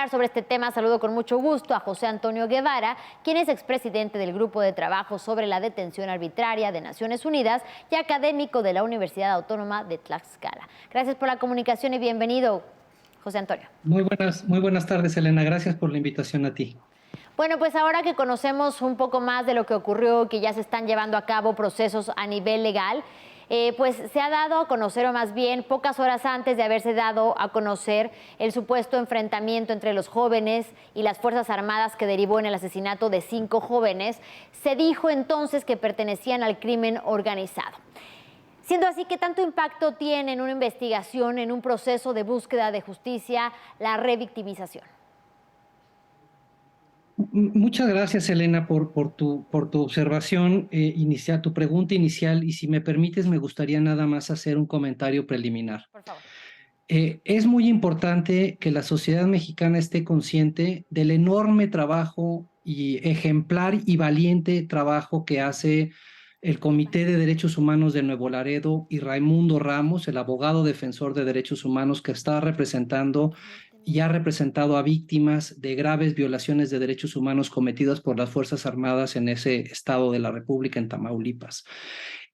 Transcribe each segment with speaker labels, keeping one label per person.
Speaker 1: hablar sobre este tema, saludo con mucho gusto a José Antonio Guevara, quien es expresidente del Grupo de Trabajo sobre la Detención Arbitraria de Naciones Unidas y académico de la Universidad Autónoma de Tlaxcala. Gracias por la comunicación y bienvenido, José Antonio.
Speaker 2: Muy buenas tardes, Elena. Gracias por la invitación a ti.
Speaker 1: Bueno, pues ahora que conocemos un poco más de lo que ocurrió, que ya se están llevando a cabo procesos a nivel legal, pues se ha dado a conocer, o más bien pocas horas antes de haberse dado a conocer el supuesto enfrentamiento entre los jóvenes y las Fuerzas Armadas que derivó en el asesinato de 5 jóvenes, se dijo entonces que pertenecían al crimen organizado. Siendo así, ¿qué tanto impacto tiene en una investigación, en un proceso de búsqueda de justicia, la revictimización?
Speaker 2: Muchas gracias, Elena, por tu observación inicial, tu pregunta inicial, y si me permites, me gustaría nada más hacer un comentario preliminar.
Speaker 1: Por favor.
Speaker 2: Es muy importante que la sociedad mexicana esté consciente del enorme trabajo y ejemplar y valiente trabajo que hace el Comité de Derechos Humanos de Nuevo Laredo y Raimundo Ramos, el abogado defensor de derechos humanos que está representando y ha representado a víctimas de graves violaciones de derechos humanos cometidas por las Fuerzas Armadas en ese estado de la República, en Tamaulipas.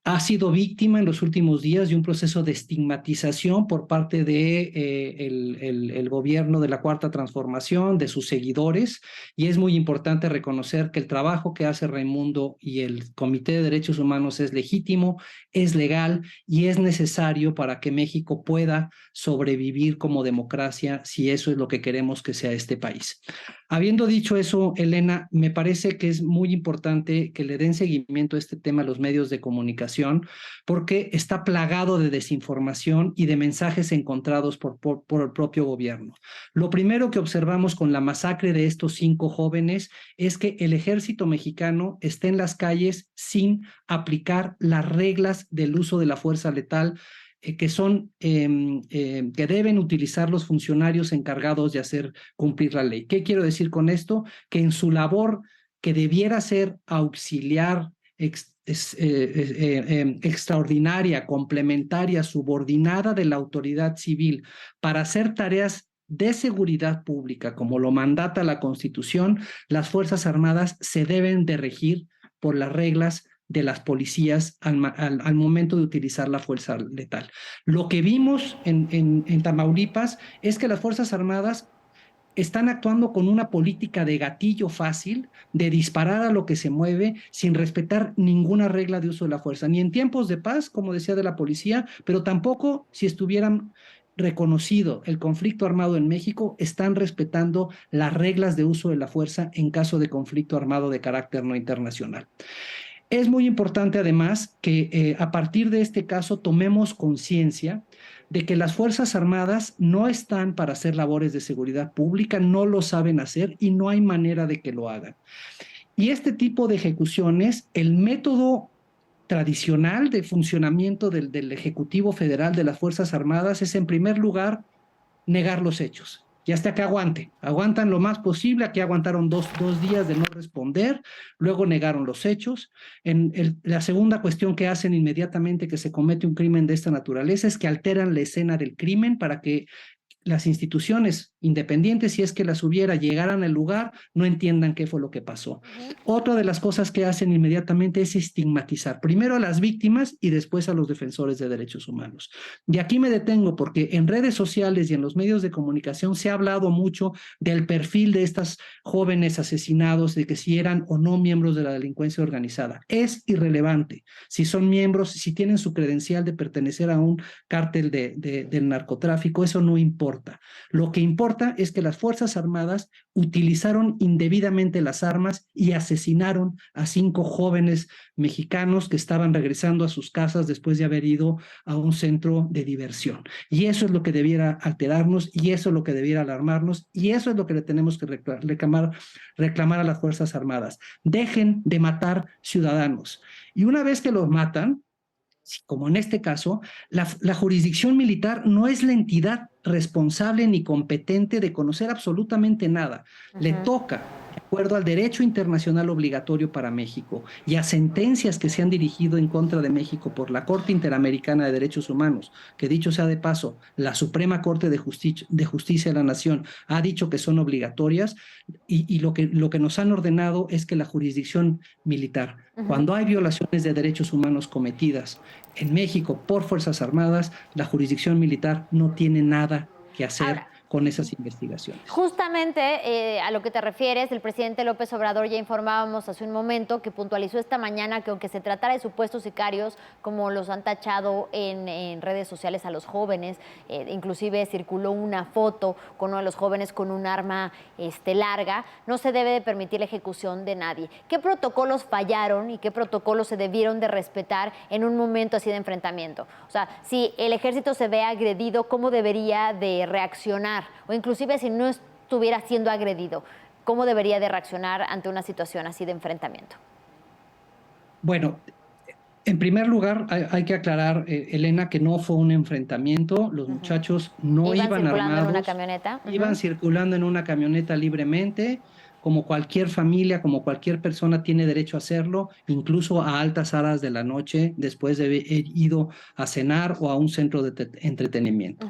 Speaker 2: Ha sido víctima en los últimos días de un proceso de estigmatización por parte de el gobierno de la Cuarta Transformación, de sus seguidores, y es muy importante reconocer que el trabajo que hace Raimundo y el Comité de Derechos Humanos es legítimo, es legal y es necesario para que México pueda sobrevivir como democracia, si eso es lo que queremos que sea este país. Habiendo dicho eso, Elena, me parece que es muy importante que le den seguimiento a este tema a los medios de comunicación, porque está plagado de desinformación y de mensajes encontrados por el propio gobierno. Lo primero que observamos con la masacre de estos 5 jóvenes es que el ejército mexicano está en las calles sin aplicar las reglas del uso de la fuerza letal que deben utilizar los funcionarios encargados de hacer cumplir la ley. ¿Qué quiero decir con esto? Que en su labor, que debiera ser auxiliar, extraordinaria, complementaria, subordinada de la autoridad civil para hacer tareas de seguridad pública, como lo mandata la Constitución, las Fuerzas Armadas se deben de regir por las reglas de las policías al momento de utilizar la fuerza letal. Lo que vimos en Tamaulipas es que las Fuerzas Armadas están actuando con una política de gatillo fácil, de disparar a lo que se mueve sin respetar ninguna regla de uso de la fuerza, ni en tiempos de paz, como decía de la policía, pero tampoco si estuvieran reconocido el conflicto armado en México, están respetando las reglas de uso de la fuerza en caso de conflicto armado de carácter no internacional. Es muy importante además que a partir de este caso tomemos conciencia de que las Fuerzas Armadas no están para hacer labores de seguridad pública, no lo saben hacer y no hay manera de que lo hagan. Y este tipo de ejecuciones, el método tradicional de funcionamiento del Ejecutivo Federal de las Fuerzas Armadas es, en primer lugar, negar los hechos. Y hasta que aguantan lo más posible. Aquí aguantaron dos días de no responder, luego negaron los hechos. La segunda cuestión que hacen inmediatamente que se comete un crimen de esta naturaleza es que alteran la escena del crimen para que las instituciones independientes, si es que las hubiera, llegaran al lugar, no entiendan qué fue lo que pasó. Otra de las cosas que hacen inmediatamente es estigmatizar, primero a las víctimas y después a los defensores de derechos humanos. Y aquí me detengo porque en redes sociales y en los medios de comunicación se ha hablado mucho del perfil de estas jóvenes asesinados, de que si eran o no miembros de la delincuencia organizada. Es irrelevante si son miembros, si tienen su credencial de pertenecer a un cártel del narcotráfico, eso no importa. Lo que importa es que las Fuerzas Armadas utilizaron indebidamente las armas y asesinaron a 5 jóvenes mexicanos que estaban regresando a sus casas después de haber ido a un centro de diversión. Y eso es lo que debiera alterarnos, y eso es lo que debiera alarmarnos, y eso es lo que le tenemos que reclamar a las Fuerzas Armadas. Dejen de matar ciudadanos. Y una vez que los matan, como en este caso, la jurisdicción militar no es la entidad responsable ni competente de conocer absolutamente nada. Le toca acuerdo al derecho internacional obligatorio para México y a sentencias que se han dirigido en contra de México por la Corte Interamericana de Derechos Humanos, que dicho sea de paso, la Suprema Corte de Justicia de la Nación ha dicho que son obligatorias, y lo que nos han ordenado es que la jurisdicción militar, cuando hay violaciones de derechos humanos cometidas en México por Fuerzas Armadas, la jurisdicción militar no tiene nada que hacer
Speaker 1: Ahora,
Speaker 2: con esas investigaciones.
Speaker 1: justamente a lo que te refieres, el presidente López Obrador, ya informábamos hace un momento que puntualizó esta mañana que aunque se tratara de supuestos sicarios, como los han tachado en redes sociales a los jóvenes, inclusive circuló una foto con uno de los jóvenes con un arma larga, no se debe de permitir la ejecución de nadie. ¿Qué protocolos fallaron y qué protocolos se debieron de respetar en un momento así de enfrentamiento? O sea, si el ejército se ve agredido, ¿cómo debería de reaccionar? O inclusive si no estuviera siendo agredido, ¿cómo debería de reaccionar ante una situación así de enfrentamiento?
Speaker 2: Bueno, en primer lugar, hay que aclarar, Elena, que no fue un enfrentamiento. Los muchachos no
Speaker 1: ¿Iban
Speaker 2: iban
Speaker 1: circulando en una
Speaker 2: armados,
Speaker 1: camioneta?
Speaker 2: iban circulando en una camioneta libremente, como cualquier familia, como cualquier persona tiene derecho a hacerlo, incluso a altas horas de la noche, después de haber ido a cenar o a un centro de entretenimiento.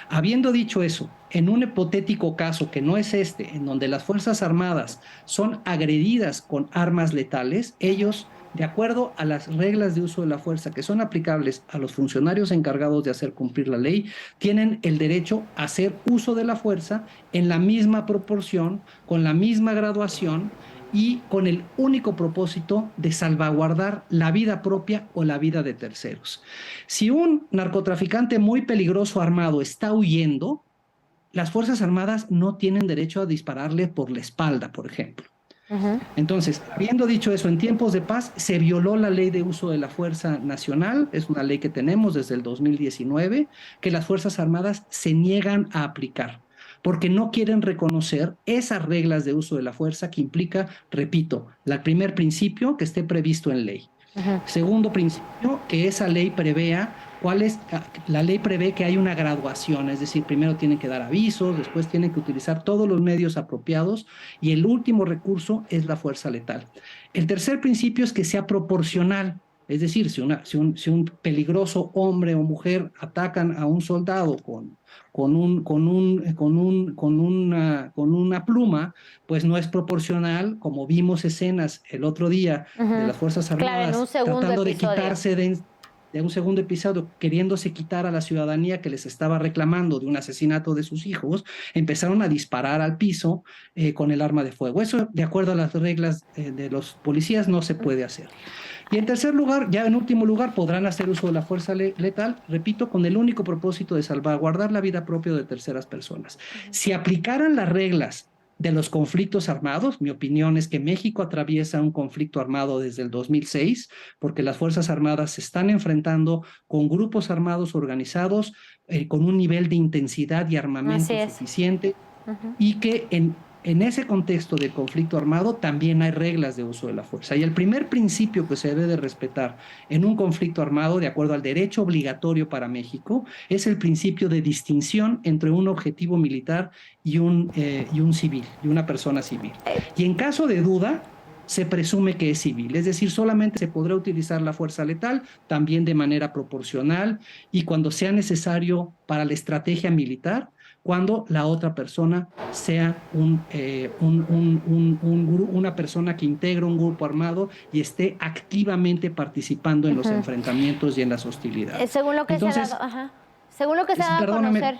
Speaker 2: Habiendo dicho eso, en un hipotético caso que no es este, en donde las Fuerzas Armadas son agredidas con armas letales, ellos, de acuerdo a las reglas de uso de la fuerza que son aplicables a los funcionarios encargados de hacer cumplir la ley, tienen el derecho a hacer uso de la fuerza en la misma proporción, con la misma graduación y con el único propósito de salvaguardar la vida propia o la vida de terceros. Si un narcotraficante muy peligroso armado está huyendo, las Fuerzas Armadas no tienen derecho a dispararle por la espalda, por ejemplo. Entonces, habiendo dicho eso, en tiempos de paz se violó la ley de uso de la fuerza nacional, es una ley que tenemos desde el 2019, que las Fuerzas Armadas se niegan a aplicar, porque no quieren reconocer esas reglas de uso de la fuerza que implica, repito, el primer principio, que esté previsto en ley. Segundo principio, que esa ley prevea la ley prevé que hay una graduación, es decir, primero tienen que dar avisos, después tienen que utilizar todos los medios apropiados y el último recurso es la fuerza letal. El tercer principio es que sea proporcional, es decir, si un peligroso hombre o mujer atacan a un soldado con una pluma, pues no es proporcional, como vimos escenas el otro día de las Fuerzas Armadas,
Speaker 1: claro,
Speaker 2: tratando de quitarse de un segundo episodio, queriéndose quitar a la ciudadanía que les estaba reclamando de un asesinato de sus hijos, empezaron a disparar al piso con el arma de fuego. Eso, de acuerdo a las reglas de los policías, no se puede hacer. Y en tercer lugar, ya en último lugar, podrán hacer uso de la fuerza letal, repito, con el único propósito de salvaguardar la vida propia de terceras personas. Si aplicaran las reglas de los conflictos armados, mi opinión es que México atraviesa un conflicto armado desde el 2006, porque las Fuerzas Armadas se están enfrentando con grupos armados organizados con un nivel de intensidad y armamento suficiente, y que en ese contexto de conflicto armado también hay reglas de uso de la fuerza. Y el primer principio que se debe de respetar en un conflicto armado, de acuerdo al derecho obligatorio para México, es el principio de distinción entre un objetivo militar y un civil, y una persona civil. Y en caso de duda, se presume que es civil, es decir, solamente se podrá utilizar la fuerza letal, también de manera proporcional y cuando sea necesario para la estrategia militar, cuando la otra persona sea una persona que integra un grupo armado y esté activamente participando en los enfrentamientos y en las hostilidades.
Speaker 1: Según lo que se ha dado, según lo que se ha dado a conocer.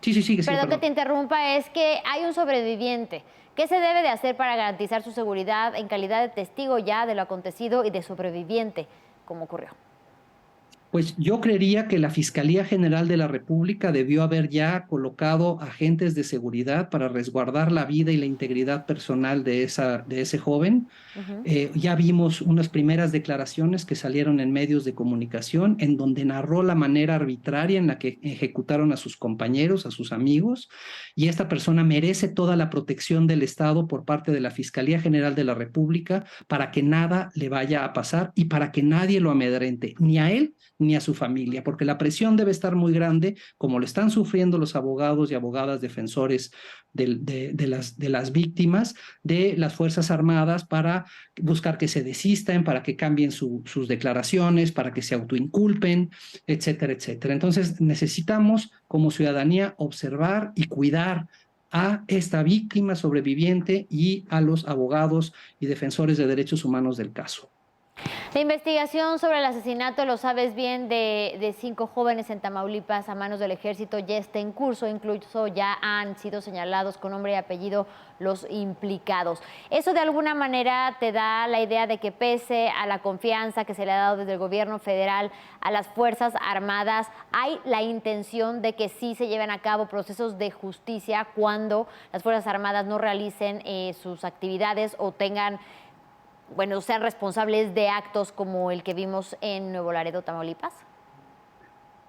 Speaker 2: Sí,
Speaker 1: perdón que te interrumpa, es que hay un sobreviviente. ¿Qué se debe de hacer para garantizar su seguridad en calidad de testigo ya de lo acontecido y de sobreviviente, como ocurrió?
Speaker 2: Pues yo creería que la Fiscalía General de la República debió haber ya colocado agentes de seguridad para resguardar la vida y la integridad personal de ese joven. Ya vimos unas primeras declaraciones que salieron en medios de comunicación en donde narró la manera arbitraria en la que ejecutaron a sus compañeros, a sus amigos, y esta persona merece toda la protección del Estado por parte de la Fiscalía General de la República para que nada le vaya a pasar y para que nadie lo amedrente, ni a él ni a su familia, porque la presión debe estar muy grande, como lo están sufriendo los abogados y abogadas defensores de las víctimas de las Fuerzas Armadas, para buscar que se desistan, para que cambien sus declaraciones, para que se autoinculpen, etcétera, etcétera. Entonces necesitamos como ciudadanía observar y cuidar a esta víctima sobreviviente y a los abogados y defensores de derechos humanos del caso.
Speaker 1: La investigación sobre el asesinato, lo sabes bien, de 5 jóvenes en Tamaulipas a manos del ejército ya está en curso, incluso ya han sido señalados con nombre y apellido los implicados. ¿Eso de alguna manera te da la idea de que, pese a la confianza que se le ha dado desde el gobierno federal a las Fuerzas Armadas, hay la intención de que sí se lleven a cabo procesos de justicia cuando las Fuerzas Armadas no realicen sus actividades o sean responsables de actos como el que vimos en Nuevo Laredo, Tamaulipas?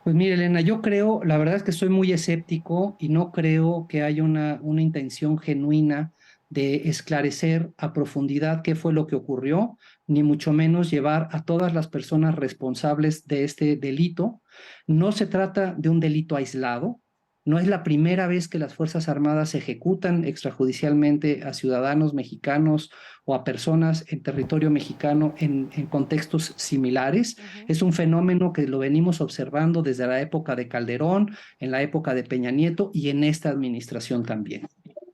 Speaker 2: Pues mire, Elena, yo creo, la verdad es que soy muy escéptico y no creo que haya una intención genuina de esclarecer a profundidad qué fue lo que ocurrió, ni mucho menos llevar a todas las personas responsables de este delito. No se trata de un delito aislado. No es la primera vez que las Fuerzas Armadas ejecutan extrajudicialmente a ciudadanos mexicanos o a personas en territorio mexicano en contextos similares. Es un fenómeno que lo venimos observando desde la época de Calderón, en la época de Peña Nieto y en esta administración también.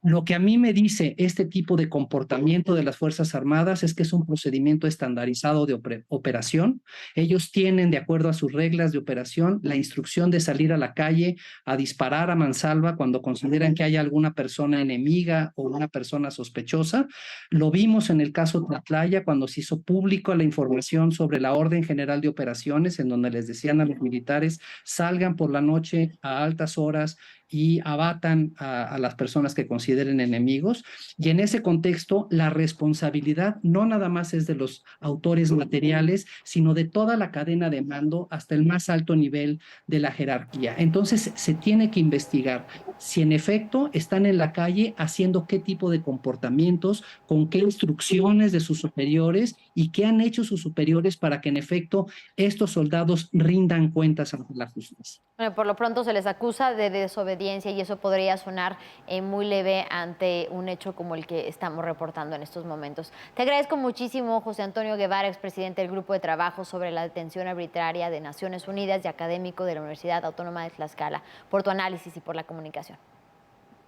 Speaker 2: Lo que a mí me dice este tipo de comportamiento de las Fuerzas Armadas es que es un procedimiento estandarizado de operación. Ellos tienen, de acuerdo a sus reglas de operación, la instrucción de salir a la calle a disparar a mansalva cuando consideran que hay alguna persona enemiga o una persona sospechosa. Lo vimos en el caso Tlatlaya, cuando se hizo público la información sobre la Orden General de Operaciones, en donde les decían a los militares: salgan por la noche a altas horas y abatan a las personas que consideren enemigos. Y en ese contexto, la responsabilidad no nada más es de los autores materiales, sino de toda la cadena de mando hasta el más alto nivel de la jerarquía. Entonces, se tiene que investigar si en efecto están en la calle haciendo qué tipo de comportamientos, con qué instrucciones de sus superiores y qué han hecho sus superiores para que en efecto estos soldados rindan cuentas ante la justicia.
Speaker 1: Bueno, por lo pronto se les acusa de desobediencia y eso podría sonar muy leve ante un hecho como el que estamos reportando en estos momentos. Te agradezco muchísimo, José Antonio Guevara, expresidente del Grupo de Trabajo sobre la Detención Arbitraria de Naciones Unidas y académico de la Universidad Autónoma de Tlaxcala, por tu análisis y por la comunicación.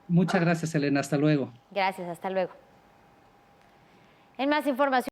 Speaker 2: Muchas gracias, Elena. Hasta luego.
Speaker 1: Gracias, hasta luego. En más información.